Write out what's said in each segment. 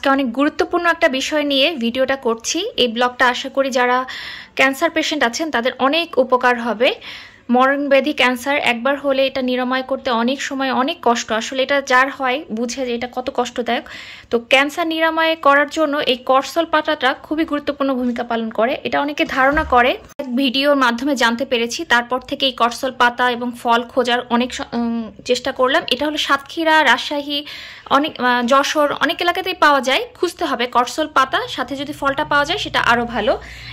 আজকে অনেক গুরুত্বপূর্ণ একটা বিষয় নিয়ে ভিডিওটা করছি। এই ব্লগটা আশা করি যারা ক্যান্সার পেশেন্ট আছেন তাদের অনেক উপকার হবে। মরণব্যাধি ক্যান্সার একবার হলে এটা নিরাময় করতে অনেক সময় অনেক কষ্ট, আসলে এটা যার হয় বুঝে যে এটা কত কষ্টদায়ক। তো ক্যান্সার নিরাময় করার জন্য এই করসল পাতাটা খুবই গুরুত্বপূর্ণ ভূমিকা পালন করে, এটা অনেকে ধারণা করে। এক ভিডিওর মাধ্যমে জানতে পেরেছি, তারপর থেকে এই করসল পাতা এবং ফল খোঁজার অনেক চেষ্টা করলাম। এটা হলো সাতক্ষীরা, রাজশাহী, অনেক যশোর অনেক এলাকাতেই পাওয়া যায়। খুঁজতে হবে করসল পাতা, সাথে যদি ফলটা পাওয়া যায় সেটা আরও ভালো।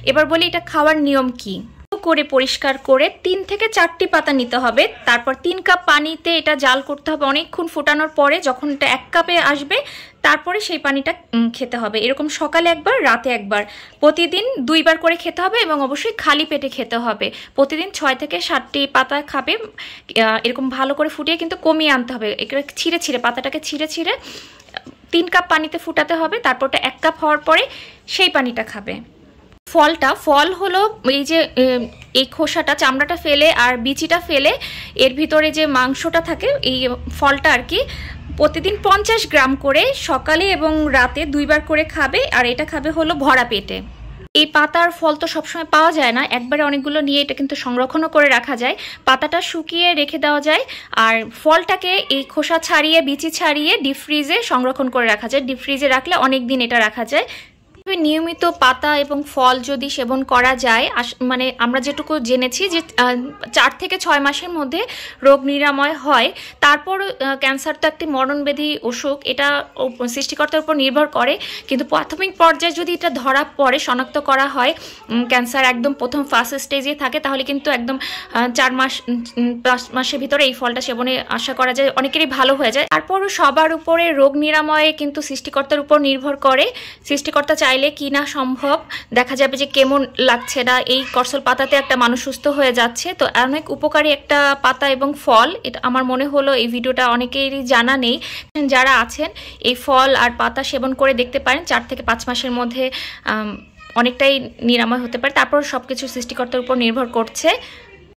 এবার বলি এটা খাওয়ার নিয়ম কি। করে পরিষ্কার করে 3 থেকে 4টি পাতা নিতে হবে। তারপর 3 কাপ পানিতে এটা জাল করতে হবে অনেকক্ষণ ফোটানোর পরে। যখন এটা 1 কাপে আসবে তারপরে সেই পানিটা খেতে হবে। এরকম সকালে একবার, রাতে একবার, প্রতিদিন 2 বার করে খেতে হবে এবং অবশ্যই খালি পেটে খেতে হবে। প্রতিদিন 6 থেকে 7টি পাতা খাবে। এরকম ভালো করে ফুটিয়ে কিন্তু কমিয়ে আনতে হবে। এটা ছিঁড়ে ছিঁড়ে পাতাটাকে ছিঁড়ে ছিঁড়ে 3 কাপ পানিতে ফুটাতে হবে। তারপরটা 1 কাপ হওয়ার পরে সেই পানিটা খাবে। ফল হলো এই যে এই খোসাটা, চামড়াটা ফেলে আর বিচিটা ফেলে এর ভিতরে যে মাংসটা থাকে, এই ফলটা আর কি প্রতিদিন 50 গ্রাম করে সকালে এবং রাতে 2 বার করে খাবে। আর এটা খাবে হলো ভরা পেটে। এই পাতার ফল তো সবসময় পাওয়া যায় না, একবারে অনেকগুলো নিয়ে এটা কিন্তু সংরক্ষণও করে রাখা যায়। পাতাটা শুকিয়ে রেখে দেওয়া যায়, আর ফলটাকে এই খোসা ছাড়িয়ে বিচি ছাড়িয়ে ডিপ ফ্রিজে সংরক্ষণ করে রাখা যায়। ডিপ ফ্রিজে রাখলে অনেক দিন এটা রাখা যায়। নিয়মিত পাতা এবং ফল যদি সেবন করা যায়, মানে আমরা যেটুকু জেনেছি যে 4 থেকে 6 মাসের মধ্যে রোগ নিরাময় হয়। তারপর ক্যান্সার তো একটি মরণব্যাধি অসুখ, এটা সৃষ্টিকর্তার উপর নির্ভর করে। কিন্তু প্রাথমিক পর্যায়ে যদি এটা ধরা পড়ে, শনাক্ত করা হয় ক্যান্সার একদম প্রথম ফার্স্ট স্টেজে থাকে, তাহলে কিন্তু একদম 4 মাসের ভিতরে এই ফলটা সেবনে আশা করা যায় অনেকেরই ভালো হয়ে যায়। তারপরও সবার উপরে রোগ নিরাময়ে কিন্তু সৃষ্টিকর্তার উপর নির্ভর করে। সৃষ্টিকর্তা চাইলে কি না সম্ভব, দেখা যাবে যে কেমন লাগছে না, এই করসল পাতাতে একটা মানুষ সুস্থ হয়ে যাচ্ছে। তো অনেক উপকারী একটা পাতা এবং ফল, এটা আমার মনে হলো এই ভিডিওটা অনেকেরই জানা নেই। যারা আছেন এই ফল আর পাতা সেবন করে দেখতে পারেন, 4 থেকে 5 মাসের মধ্যে অনেকটাই নিরাময় হতে পারে। তারপর সবকিছু সৃষ্টিকর্তার উপর নির্ভর করছে।